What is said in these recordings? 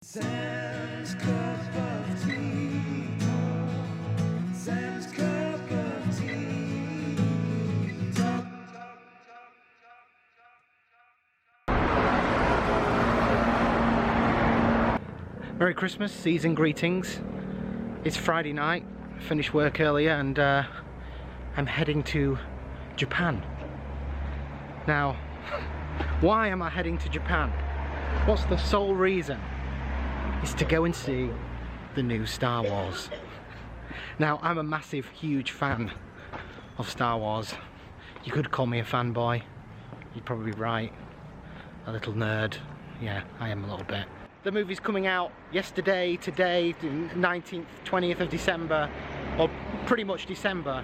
Sam's cup of tea. Sam's cup of tea. Merry Christmas, season greetings. It's Friday night, finished work earlier and I'm heading to Japan. Now, why am I heading to Japan? What's the sole reason? It's to go and see the new Star Wars. Now, I'm a massive, huge fan of Star Wars. You could call me a fanboy. You'd probably be right. A little nerd. Yeah, I am a little bit. The movie's coming out yesterday, today, 19th, 20th of December, or pretty much December.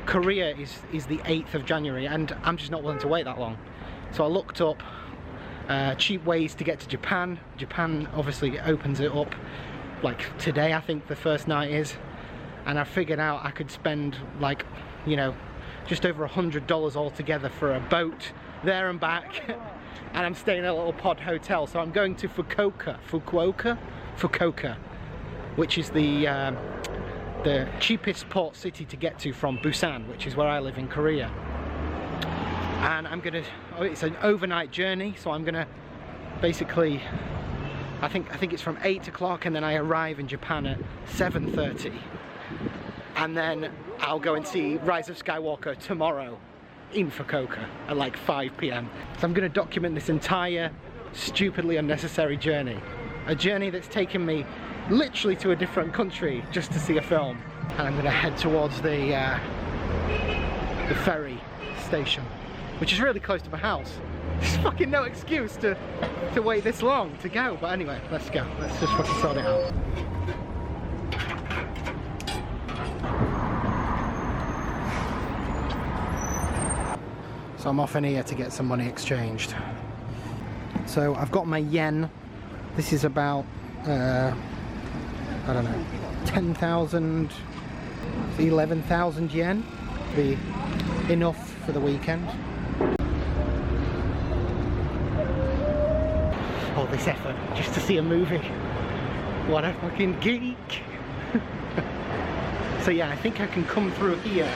Korea is the 8th of January, and I'm just not willing to wait that long. So I looked up cheap ways to get to Japan. Japan obviously opens it up like today, I think the first night is, and I figured out I could spend like, you know, just over $100 altogether for a boat there and back. And I'm staying in a little pod hotel, so I'm going to Fukuoka, which is the cheapest port city to get to from Busan, which is where I live in Korea. And I'm gonna, it's an overnight journey, so I'm gonna basically, I think it's from 8 o'clock, and then I arrive in Japan at 7:30, and then I'll go and see Rise of Skywalker tomorrow in Fukuoka at like 5 PM. So I'm going to document this entire stupidly unnecessary journey. A journey that's taken me literally to a different country just to see a film. And I'm going to head towards the ferry station, which is really close to my house. There's fucking no excuse to wait this long to go. But anyway, let's go. Let's just fucking sort it out. So I'm off in here to get some money exchanged. So I've got my yen. This is about, I don't know, 10,000, 11,000 yen. Be enough for the weekend. All this effort just to see a movie. What a fucking geek. So yeah, I think I can come through here,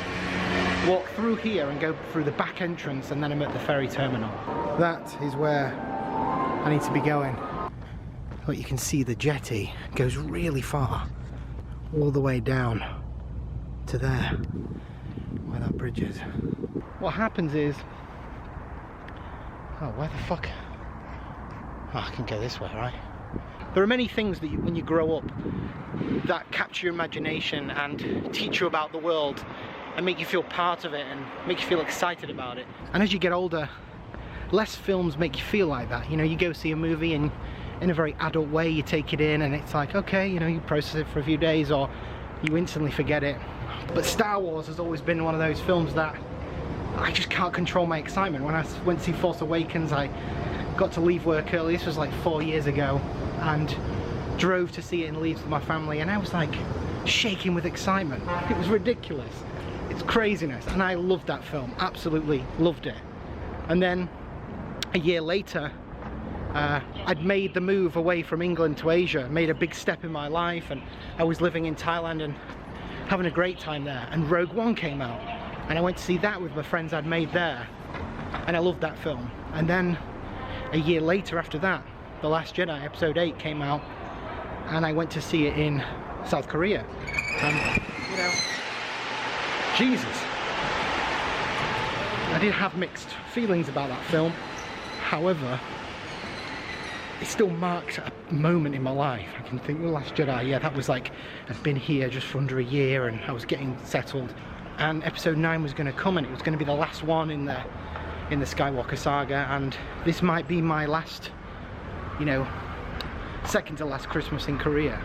walk through here and go through the back entrance, and then I'm at the ferry terminal. That is where I need to be going. But you can see the jetty goes really far, all the way down to there, where that bridge is. What happens is, oh, where the fuck? Oh, I can go this way, right? There are many things that when you grow up that capture your imagination and teach you about the world and make you feel part of it and make you feel excited about it. And as you get older, less films make you feel like that. You know, you go see a movie and in a very adult way you take it in and it's like, okay, you know, you process it for a few days or you instantly forget it. But Star Wars has always been one of those films that I just can't control my excitement. When I went to see Force Awakens, I got to leave work early. This was like 4 years ago, and drove to see it in Leeds with my family, and I was like shaking with excitement. It was ridiculous. It's craziness, and I loved that film, absolutely loved it. And then a year later, I'd made the move away from England to Asia, made a big step in my life, and I was living in Thailand and having a great time there, and Rogue One came out, and I went to see that with my friends I'd made there, and I loved that film. And then a year later after that, The Last Jedi, episode 8 came out, and I went to see it in South Korea. And, you know, Jesus. I did have mixed feelings about that film. However, it still marked a moment in my life. I can think, The Last Jedi, yeah, that was like, I'd been here just for under a year and I was getting settled. And episode 9 was going to come, and it was going to be the last one in the Skywalker saga, and this might be my last, you know, second to last Christmas in Korea.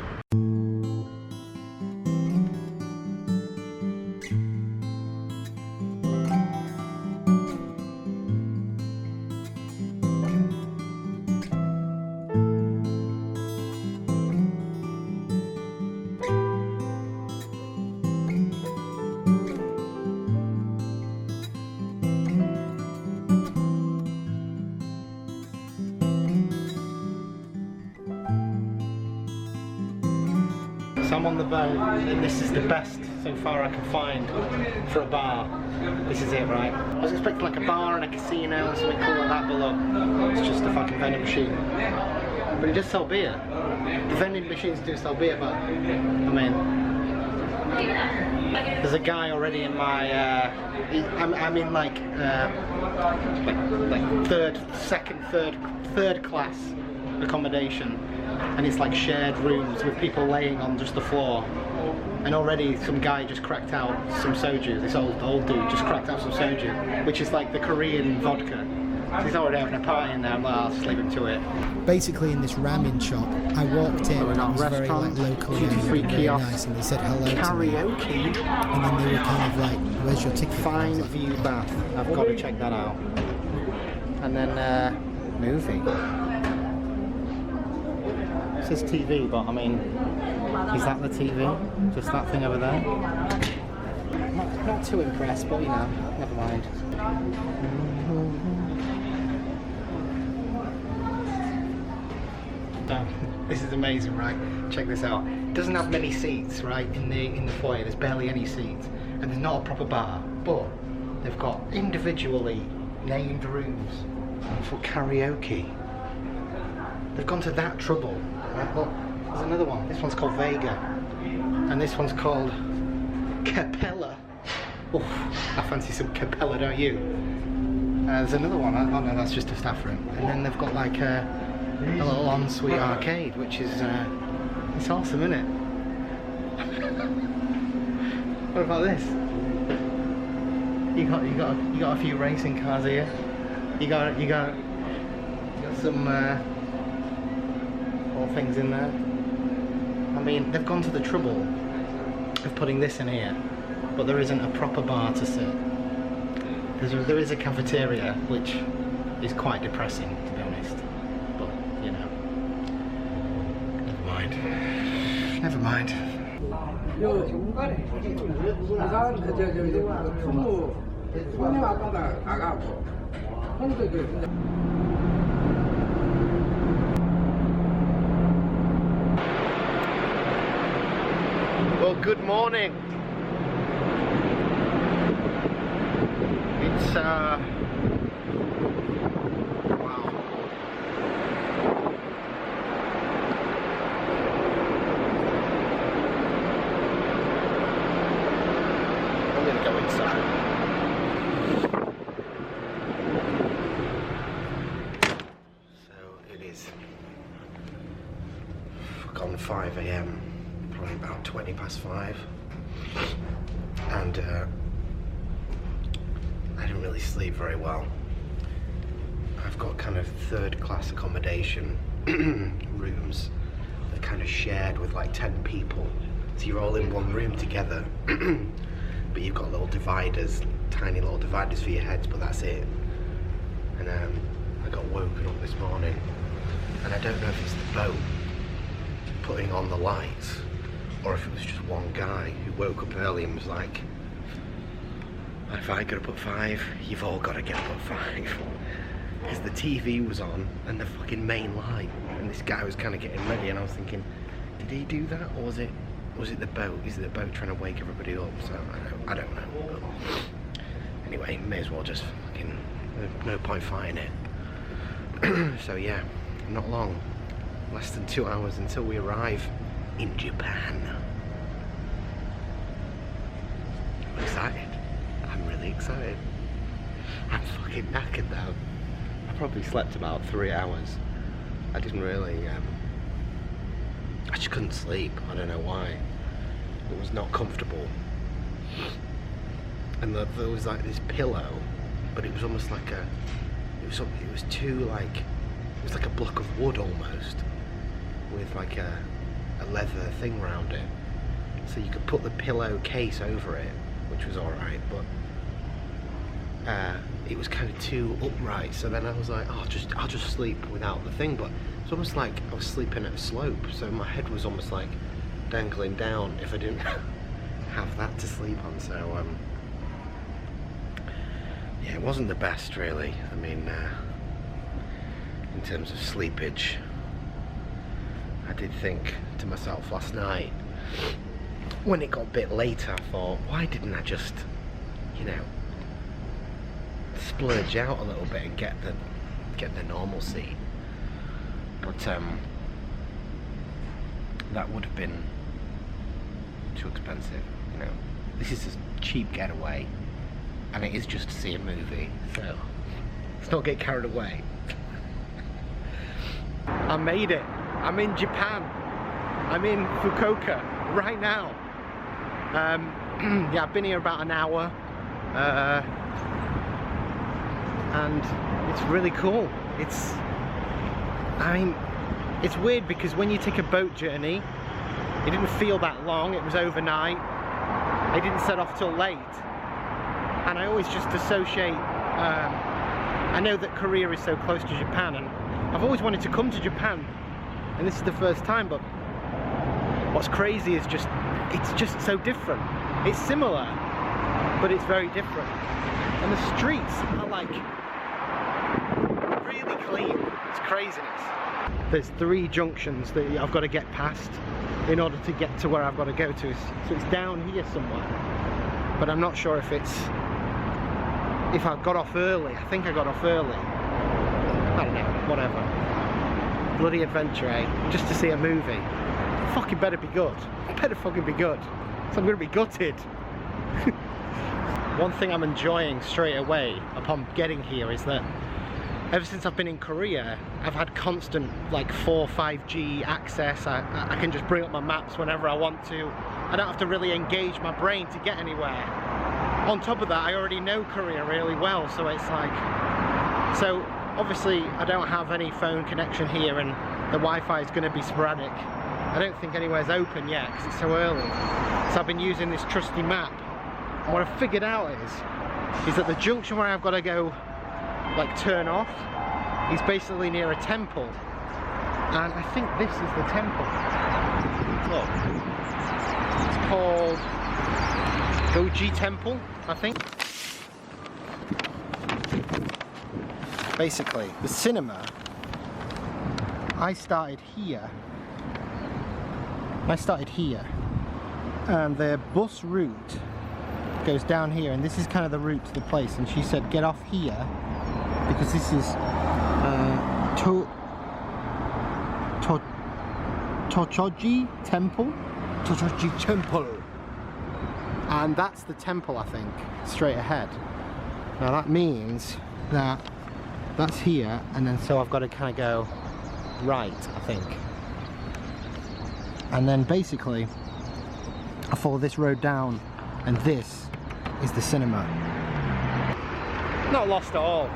So I'm on the boat, and this is the best so far I can find for a bar. This is it, right? I was expecting like a bar and a casino and something cool like that, but look, it's just a fucking vending machine. But it does sell beer. The vending machines do sell beer, but I mean, there's a guy already in my. I'm in like third class accommodation, and it's like shared rooms with people laying on just the floor. And already some guy just cracked out some soju. This old dude just cracked out some soju, which is like the Korean vodka. So he's already having a party in there. I'm like, I'll just leave him to it. Basically, in this ramen shop, I walked in. We've got It was very restaurant, like local duty-free and very kiosk, nice, and they said hello to me. karaoke, And then they were kind of like, "Where's your ticket?" fine I was like, view bath. I've got to check that out. And then movie. It says TV, but I mean, is that the TV? Just that thing over there? Not too impressed, but you know, never mind. This is amazing, right? Check this out. It doesn't have many seats, right, in the foyer. There's barely any seats, and there's not a proper bar. But they've got individually named rooms for karaoke. They've gone to that trouble. Right? Look, there's another one. This one's called Vega, and this one's called Capella. Oof, I fancy some Capella, don't you? There's another one. Oh no, that's just a staff room. And then they've got like a little ensuite arcade, which is it's awesome, isn't it? What about this? You got a few racing cars here. You got some all things in there. I mean, they've gone to the trouble of putting this in here, but there isn't a proper bar to sit. There is a cafeteria, which is quite depressing, to be honest. But you know, never mind. Never mind. 요 중간에 나가는 저 풍무 손님 아빠가 나가고 혼자 그 Well, good morning. It's wow. I'm gonna go inside. So it is gone 5 AM. Probably about 20 past 5, and I didn't really sleep very well. I've got kind of third class accommodation rooms that kind of shared with like 10 people, so you're all in one room together, but you've got little dividers, tiny little dividers for your heads, but that's it. And I got woken up this morning, and I don't know if it's the boat putting on the lights, or if it was just one guy who woke up early and was like, if I gotta put 5, you've all gotta get up at 5. Because the TV was on and the fucking main light, and this guy was kind of getting ready, and I was thinking, did he do that, or was it the boat? Is it the boat trying to wake everybody up? So I don't know. But anyway, may as well just fucking, no point fighting it. So yeah, not long, less than 2 hours until we arrive in Japan. I'm excited. I'm really excited. I'm fucking knackered though. I probably slept about 3 hours. I didn't really, I just couldn't sleep. I don't know why. It was not comfortable. And there was like this pillow, but it was almost like it was too like, it was like a block of wood almost, with like a leather thing around it, so you could put the pillow case over it, which was alright, but it was kind of too upright. So then I was like, oh, I'll just sleep without the thing. But it's almost like I was sleeping at a slope, so my head was almost like dangling down if I didn't have that to sleep on. So yeah, it wasn't the best really. I mean, in terms of sleepage, I did think to myself last night, when it got a bit later, I thought, why didn't I just, you know, splurge out a little bit and get the normal seat? But that would have been too expensive, you know. This is a cheap getaway, and it is just to see a movie, so let's not get carried away. I made it. I'm in Japan. I'm in Fukuoka right now. Yeah, I've been here about an hour, and it's really cool. I mean, it's weird because when you take a boat journey, it didn't feel that long. It was overnight. I didn't set off till late, and I always just associate. I know that Korea is so close to Japan, and I've always wanted to come to Japan, and this is the first time. But what's crazy is it's just so different. It's similar, but it's very different. And the streets are like really clean. It's craziness. There's 3 junctions that I've got to get past in order to get to where I've got to go to. So it's down here somewhere, but I'm not sure if I got off early. I think I got off early. I don't know, whatever. Bloody adventure, eh? Just to see a movie. Fucking better be good. Better fucking be good. So I'm gonna be gutted. One thing I'm enjoying straight away upon getting here is that ever since I've been in Korea, I've had constant like 4 or 5G access. I can just bring up my maps whenever I want to. I don't have to really engage my brain to get anywhere. On top of that, I already know Korea really well, so it's like, so obviously I don't have any phone connection here, and the Wi-Fi is going to be sporadic. I don't think anywhere's open yet because it's so early. So I've been using this trusty map, and what I've figured out is that the junction where I've got to go, like turn off, is basically near a temple, and I think this is the temple. Look, it's called Goji Temple, I think. Basically, the cinema, I started here, and the bus route goes down here, and this is kind of the route to the place, and she said get off here because this is Tochoji Temple. Tochoji Temple. And that's the temple, I think, straight ahead. Now that means that that's here, and then so I've got to kind of go right, I think. And then basically I follow this road down, and this is the cinema. Not lost at all.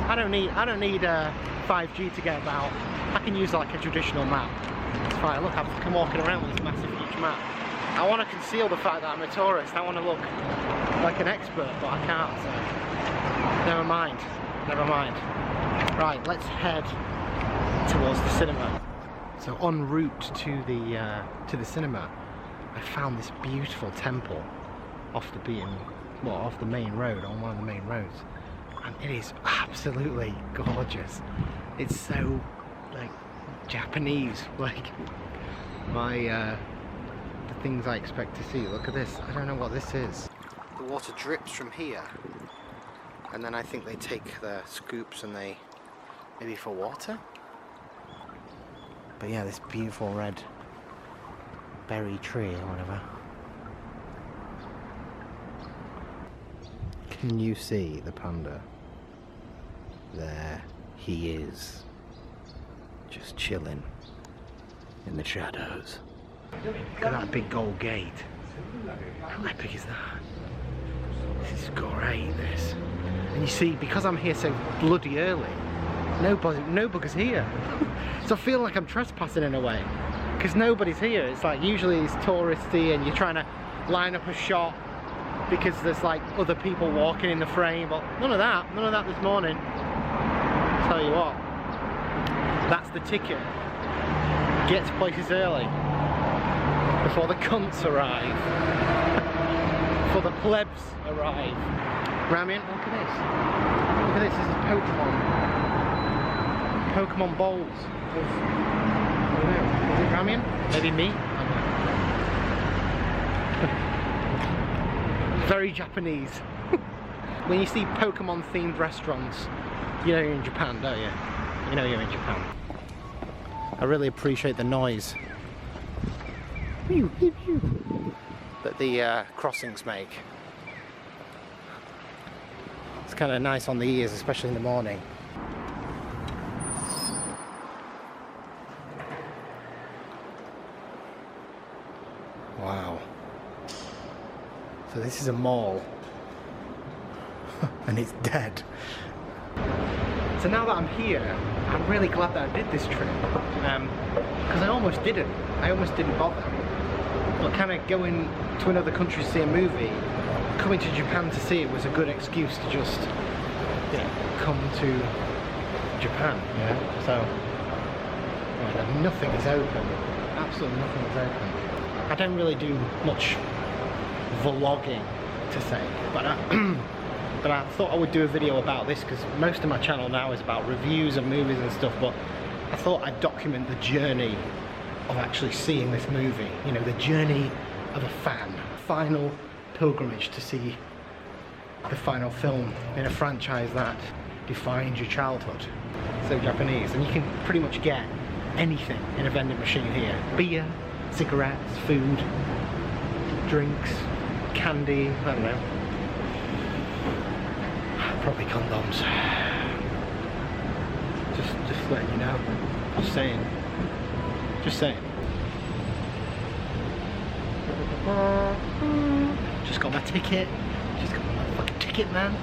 I don't need 5G to get about. I can use like a traditional map. It's fine. Look, I'm walking around with this massive huge map. I want to conceal the fact that I'm a tourist. I want to look like an expert, but I can't, so never mind. Right, let's head towards the cinema. So en route to the cinema, I found this beautiful temple off the main road, on one of the main roads, and it is absolutely gorgeous. It's so like Japanese, like the things I expect to see. Look at this. I don't know what this is. The water drips from here, and then I think they take the scoops and they maybe for water. But yeah, this beautiful red berry tree or whatever. Can you see the panda? There he is, just chilling in the shadows. Look at that big gold gate. How epic is that? This is great, this. And you see, because I'm here so bloody early, no buggers here. So I feel like I'm trespassing in a way, because nobody's here. It's like usually it's touristy and you're trying to line up a shot because there's like other people walking in the frame, but none of that this morning. Tell you what, that's the ticket. Get to places early before the cunts arrive, before the plebs arrive. Ramen, look at this. Look at this, this is Pokemon bowls. I don't know, is it ramen? Maybe me? I don't know. Very Japanese. When you see Pokemon themed restaurants, you know you're in Japan, don't you? You know you're in Japan. I really appreciate the noise that the crossings make. It's kind of nice on the ears, especially in the morning. Wow. So this is a mall. And it's dead. So now that I'm here, I'm really glad that I did this trip. Because I almost didn't bother. But kind of going to another country to see a movie, coming to Japan to see it was a good excuse to just, you know, come to Japan, you know? So, nothing is open. Absolutely nothing is open. I don't really do much vlogging to say, but but I thought I would do a video about this because most of my channel now is about reviews of movies and stuff, but I thought I'd document the journey of actually seeing this movie, you know, the journey of a fan. Final pilgrimage to see the final film in a franchise that defined your childhood. So Japanese, and you can pretty much get anything in a vending machine here. Beer, cigarettes, food, drinks, candy, I don't know. Probably condoms. Just letting you know. Just saying. Just saying. Just got my ticket. Just got my fucking ticket, man.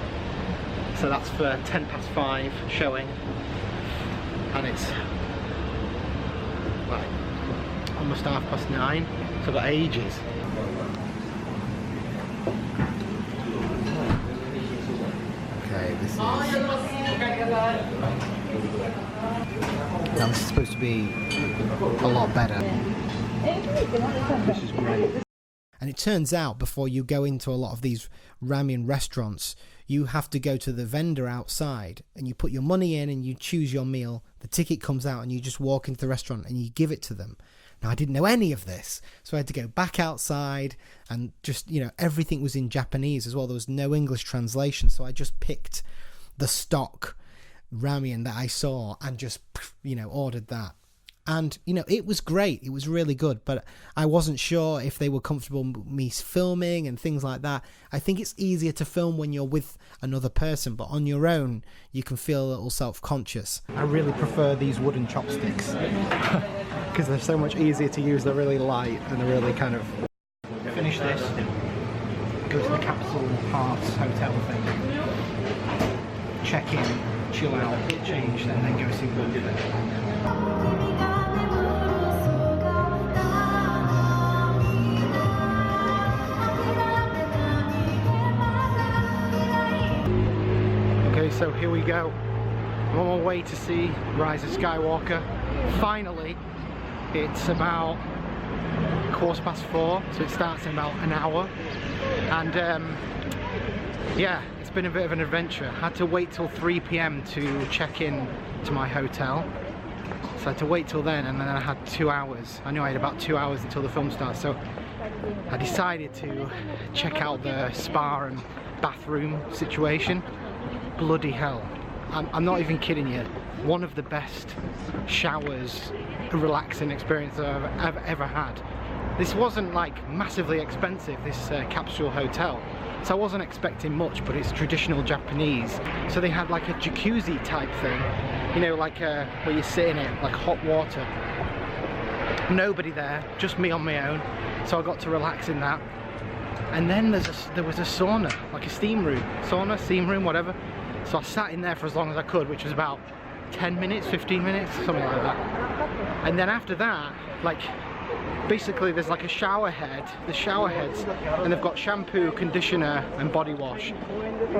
So that's for 5:10 showing. And it's like almost 9:30. So I've got ages. Okay, this is... Now this is supposed to be a lot better. This is great. And it turns out before you go into a lot of these ramen restaurants, you have to go to the vendor outside and you put your money in and you choose your meal. The ticket comes out and you just walk into the restaurant and you give it to them. Now, I didn't know any of this, so I had to go back outside and just, you know, everything was in Japanese as well. There was no English translation, so I just picked the stock ramen that I saw and just, you know, ordered that. And, you know, it was great. It was really good, but I wasn't sure if they were comfortable with me filming and things like that. I think it's easier to film when you're with another person, but on your own, you can feel a little self-conscious. I really prefer these wooden chopsticks because they're so much easier to use. They're really light and they're really kind of... Finish this, go to the Capsule Hearts hotel thing, check in, chill out, get changed, and then go see the movie. Okay, so here we go. I'm on my way to see Rise of Skywalker. Finally, it's about 4:15, so it starts in about an hour. And yeah, it's been a bit of an adventure. I had to wait till 3 PM to check in to my hotel. So I had to wait till then, and then I had 2 hours. I knew I had about 2 hours until the film starts, so I decided to check out the spa and bathroom situation. Bloody hell. I'm not even kidding you. One of the best showers, relaxing experience I've ever had. This wasn't like massively expensive, this capsule hotel. So I wasn't expecting much, but it's traditional Japanese. So they had like a jacuzzi type thing, you know, like where you sit in it, like hot water. Nobody there, just me on my own. So I got to relax in that. And then there was a sauna, like a steam room. Sauna, steam room, whatever. So I sat in there for as long as I could, which was about 10 minutes, 15 minutes, something like that. And then after that, like, basically there's like a shower head, the shower heads, and they've got shampoo, conditioner and body wash,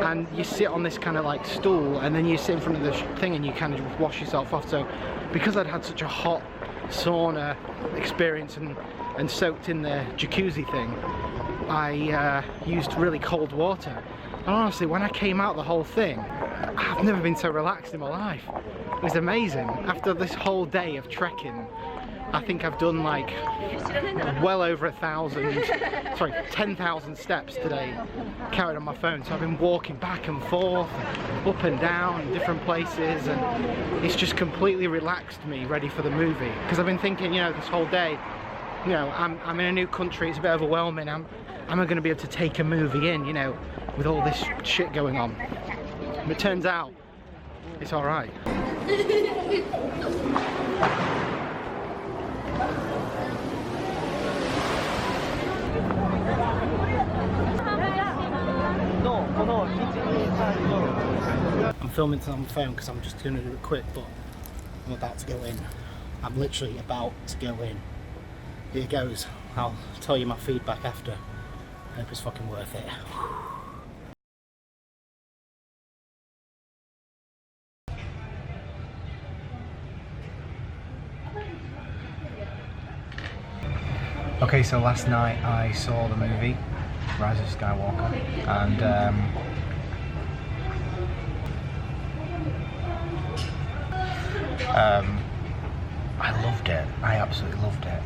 and you sit on this kind of like stool, and then you sit in front of the thing and you kind of wash yourself off. So because I'd had such a hot sauna experience and soaked in the jacuzzi thing, I used really cold water. And honestly, when I came out the whole thing, I've never been so relaxed in my life. It was amazing. After this whole day of trekking, I think I've done like well over 10,000 steps today, counted on my phone. So I've been walking back and forth, up and down, different places, and it's just completely relaxed me, ready for the movie. Because I've been thinking, you know, this whole day, you know, I'm in a new country, it's a bit overwhelming. Am I going to be able to take a movie in, you know, with all this shit going on? But it turns out it's all right. I'm filming this on my phone because I'm just going to do it quick, but I'm about to go in. I'm literally about to go in. Here goes. I'll tell you my feedback after. I hope it's fucking worth it. Okay, so last night I saw the movie Rise of Skywalker, and I loved it. I absolutely loved it.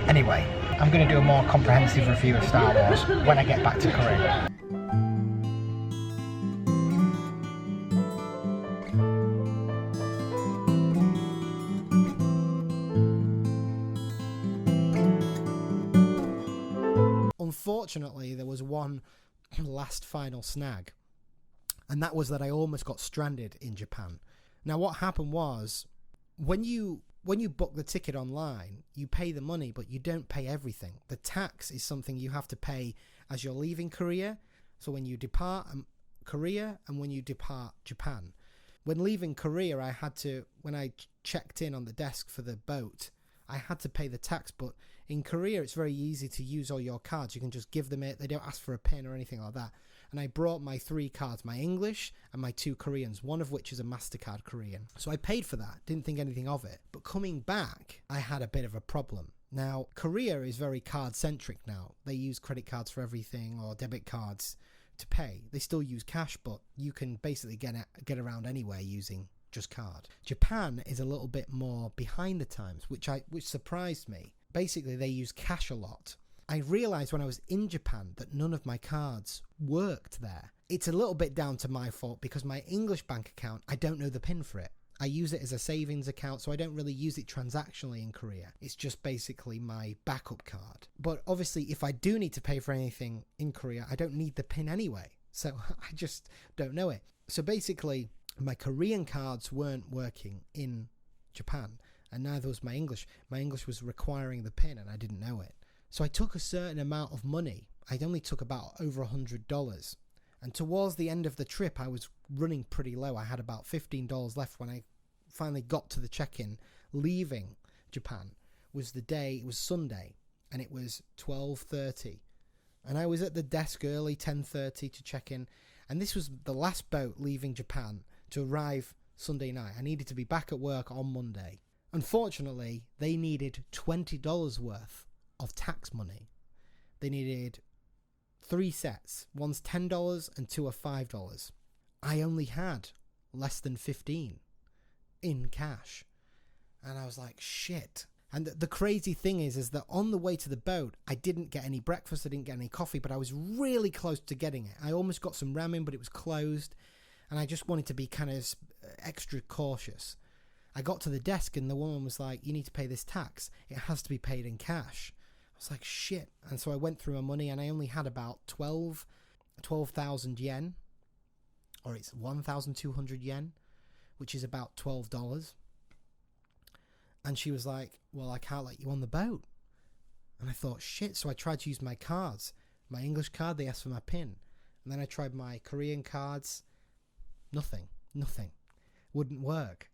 Anyway, I'm going to do a more comprehensive review of Star Wars when I get back to Korea. Unfortunately, there was one last final snag, and that was that I almost got stranded in Japan. Now, what happened was, when you book the ticket online, you pay the money, but you don't pay everything. The tax is something you have to pay as you're leaving Korea. So when you depart Korea and when you depart Japan. When leaving Korea, when I checked in on the desk for the boat, I had to pay the tax, but in Korea it's very easy to use all your cards. You can just give them it. They don't ask for a PIN or anything like that. And I brought my 3 cards, my English and my 2 Koreans, one of which is a MasterCard Korean. So I paid for that, didn't think anything of it. But coming back, I had a bit of a problem. Now, Korea is very card-centric now. They use credit cards for everything, or debit cards to pay. They still use cash, but you can basically get around anywhere using just card. Japan is a little bit more behind the times, which surprised me. Basically, they use cash a lot. I realised when I was in Japan that none of my cards worked there. It's a little bit down to my fault because my English bank account, I don't know the PIN for it. I use it as a savings account, so I don't really use it transactionally in Korea. It's just basically my backup card. But obviously, if I do need to pay for anything in Korea, I don't need the PIN anyway. So I just don't know it. So basically, my Korean cards weren't working in Japan, and neither was my English. My English was requiring the PIN, and I didn't know it. So I took a certain amount of money. I only took about over $100. And towards the end of the trip, I was running pretty low. I had about $15 left when I finally got to the check-in. Leaving Japan was it was Sunday, and it was 12:30. And I was at the desk early, 10:30 to check in. And this was the last boat leaving Japan to arrive Sunday night. I needed to be back at work on Monday. Unfortunately, they needed $20 worth of tax money. They needed 3 sets. One's $10 and 2 are $5. I only had less than 15 in cash. And I was like, shit. And the crazy thing is that on the way to the boat, I didn't get any breakfast, I didn't get any coffee, but I was really close to getting it. I almost got some ramen, but it was closed. And I just wanted to be kind of extra cautious. I got to the desk and the woman was like, you need to pay this tax. It has to be paid in cash. I was like, shit. And so I went through my money and I only had about 12,000 yen, or it's 1,200 yen, which is about $12. And she was like, well, I can't let you on the boat. And I thought, shit. So I tried to use my cards. My English card, they asked for my PIN. And then I tried my Korean cards. Nothing. Wouldn't work.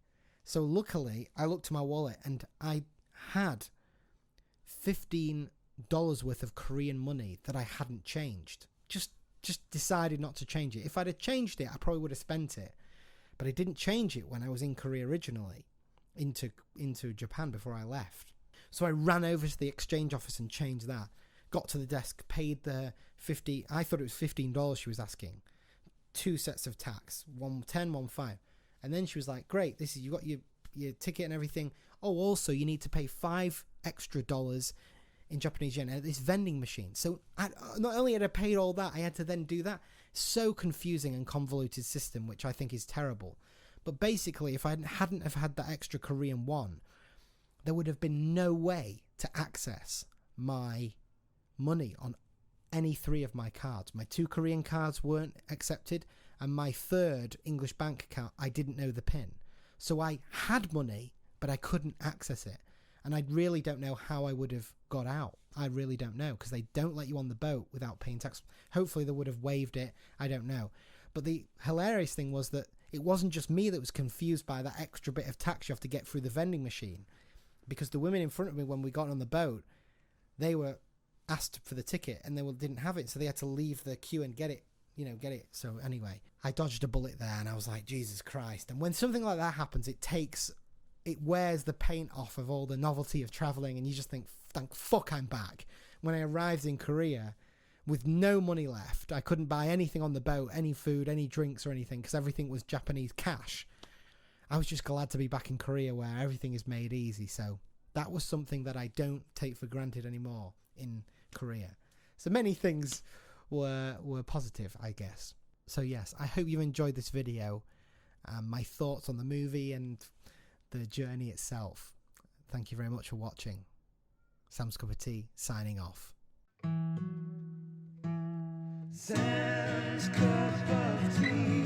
So luckily, I looked to my wallet and I had $15 worth of Korean money that I hadn't changed. Just decided not to change it. If I'd have changed it, I probably would have spent it. But I didn't change it when I was in Korea originally, into Japan before I left. So I ran over to the exchange office and changed that. Got to the desk, paid the I thought it was $15 she was asking. 2 sets of tax, one 10, one 5. And then she was like, great, you got your ticket and everything. Oh, also you need to pay $5 extra dollars in Japanese yen at this vending machine. So not only had I paid all that, I had to then do that. So confusing and convoluted system, which I think is terrible. But basically, if I hadn't have had that extra Korean won, there would have been no way to access my money on any 3 of my cards. My 2 Korean cards weren't accepted, and my 3rd English bank account, I didn't know the PIN. So I had money, but I couldn't access it. And I really don't know how I would have got out. I really don't know, because they don't let you on the boat without paying tax. Hopefully they would have waived it. I don't know. But the hilarious thing was that it wasn't just me that was confused by that extra bit of tax you have to get through the vending machine. Because the women in front of me, when we got on the boat, they were asked for the ticket and they didn't have it. So they had to leave the queue and get it. So anyway, I dodged a bullet there, and I was like, Jesus Christ. And when something like that happens, it wears the paint off of all the novelty of traveling, and you just think, thank fuck I'm back. When I arrived in Korea with no money left, I couldn't buy anything on the boat, any food, any drinks or anything, because everything was Japanese cash. I was just glad to be back in Korea where everything is made easy. So that was something that I don't take for granted anymore in Korea. So many things were positive, I guess. So yes, I hope you enjoyed this video, my thoughts on the movie and the journey itself. Thank you very much for watching. Sam's Cup of Tea, signing off. Sam's Cup of Tea.